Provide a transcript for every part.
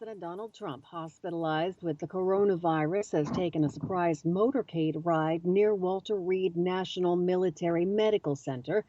President Donald Trump, hospitalized with the coronavirus, has taken a surprise motorcade ride near Walter Reed National Military Medical Center.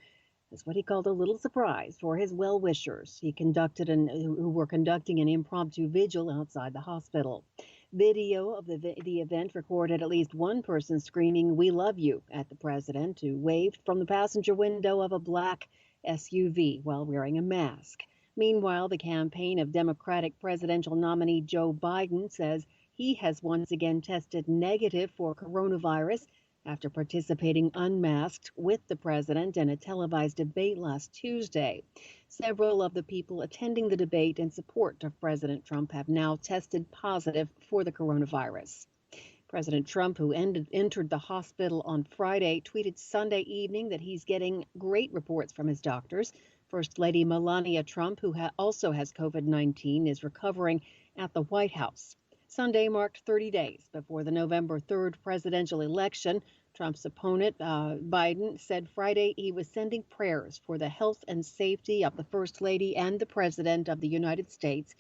It's what he called a little surprise for his well-wishers. Who were conducting an impromptu vigil outside the hospital. Video of the event recorded at least one person screaming, "We love you," at the president, who waved from the passenger window of a black SUV while wearing a mask. Meanwhile, the campaign of Democratic presidential nominee Joe Biden says he has once again tested negative for coronavirus after participating unmasked with the president in a televised debate last Tuesday. Several of the people attending the debate in support of President Trump have now tested positive for the coronavirus. President Trump, who entered the hospital on Friday, tweeted Sunday evening that he's getting great reports from his doctors. First Lady Melania Trump, who also has COVID-19, is recovering at the White House. Sunday marked 30 days before the November 3rd presidential election. Trump's opponent, Biden, said Friday he was sending prayers for the health and safety of the First Lady and the President of the United States.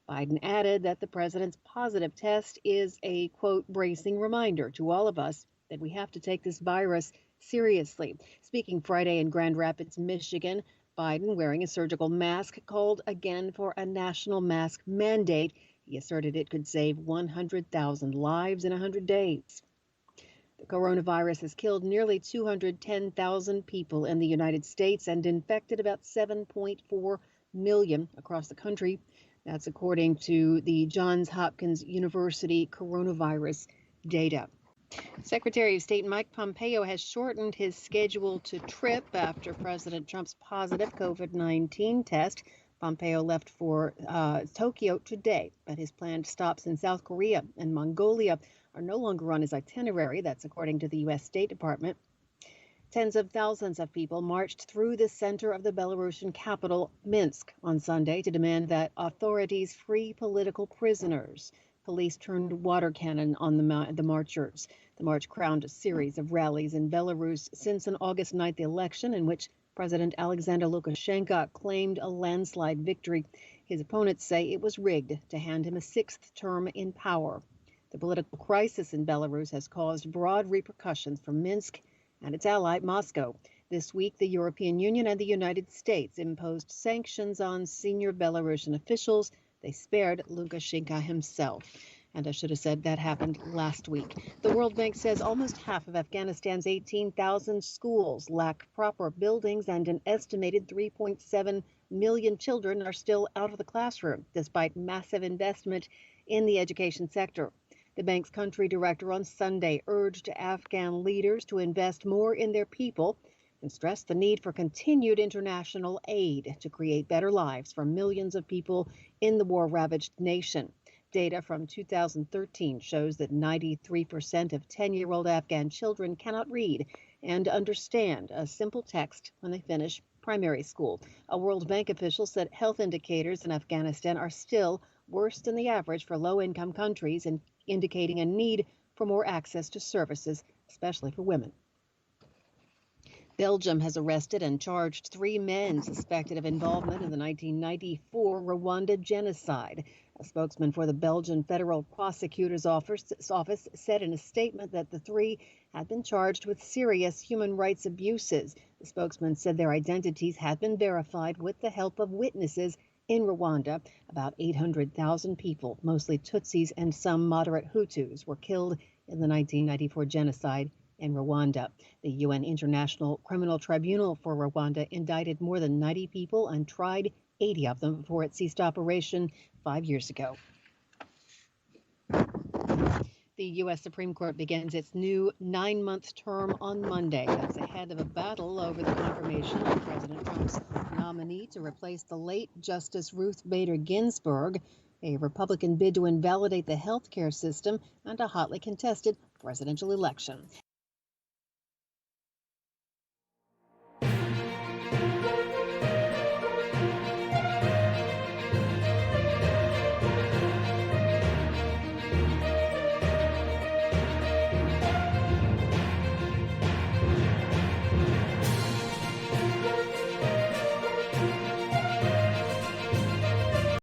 Biden added that the president's positive test is a, quote, bracing reminder to all of us that we have to take this virus seriously. Speaking Friday in Grand Rapids, Michigan, Biden, wearing a surgical mask, called again for a national mask mandate. He asserted it could save 100,000 lives in 100 days. The coronavirus has killed nearly 210,000 people in the United States and infected about 7.4 million across the country. That's according to the Johns Hopkins University coronavirus data. Secretary of State Mike Pompeo has shortened his schedule to trip after President Trump's positive COVID-19 test. Pompeo left for Tokyo today, but his planned stops in South Korea and Mongolia are no longer on his itinerary. That's according to the U.S. State Department. Tens of thousands of people marched through the center of the Belarusian capital, Minsk, on Sunday to demand that authorities free political prisoners. Police turned water cannon on the marchers. The march crowned a series of rallies in Belarus since an August 9th election in which President Alexander Lukashenko claimed a landslide victory. His opponents say it was rigged to hand him a sixth term in power. The political crisis in Belarus has caused broad repercussions for Minsk and its ally, Moscow. This week, the European Union and the United States imposed sanctions on senior Belarusian officials. They spared Lukashenko himself. And I should have said that happened last week. The World Bank says almost half of Afghanistan's 18,000 schools lack proper buildings, and an estimated 3.7 million children are still out of the classroom, despite massive investment in the education sector. The bank's country director on Sunday urged Afghan leaders to invest more in their people and stressed the need for continued international aid to create better lives for millions of people in the war-ravaged nation. Data from 2013 shows that 93% of 10-year-old Afghan children cannot read and understand a simple text when they finish primary school. A World Bank official said health indicators in Afghanistan are still worse than the average for low-income countries, and indicating a need for more access to services, especially for women. Belgium has arrested and charged 3 men suspected of involvement in the 1994 Rwanda Genocide. A spokesman for the Belgian Federal Prosecutor's Office said in a statement that the 3 had been charged with serious human rights abuses. The spokesman said their identities had been verified with the help of witnesses in Rwanda. About 800,000 people, mostly Tutsis and some moderate Hutus, were killed in the 1994 genocide in Rwanda. The UN International Criminal Tribunal for Rwanda indicted more than 90 people and tried 80 of them before it ceased operation 5 years ago. The U.S. Supreme Court begins its new 9-month term on Monday. That's ahead of a battle over the confirmation of President Trump's nominee to replace the late Justice Ruth Bader Ginsburg, a Republican bid to invalidate the health care system, and a hotly contested presidential election.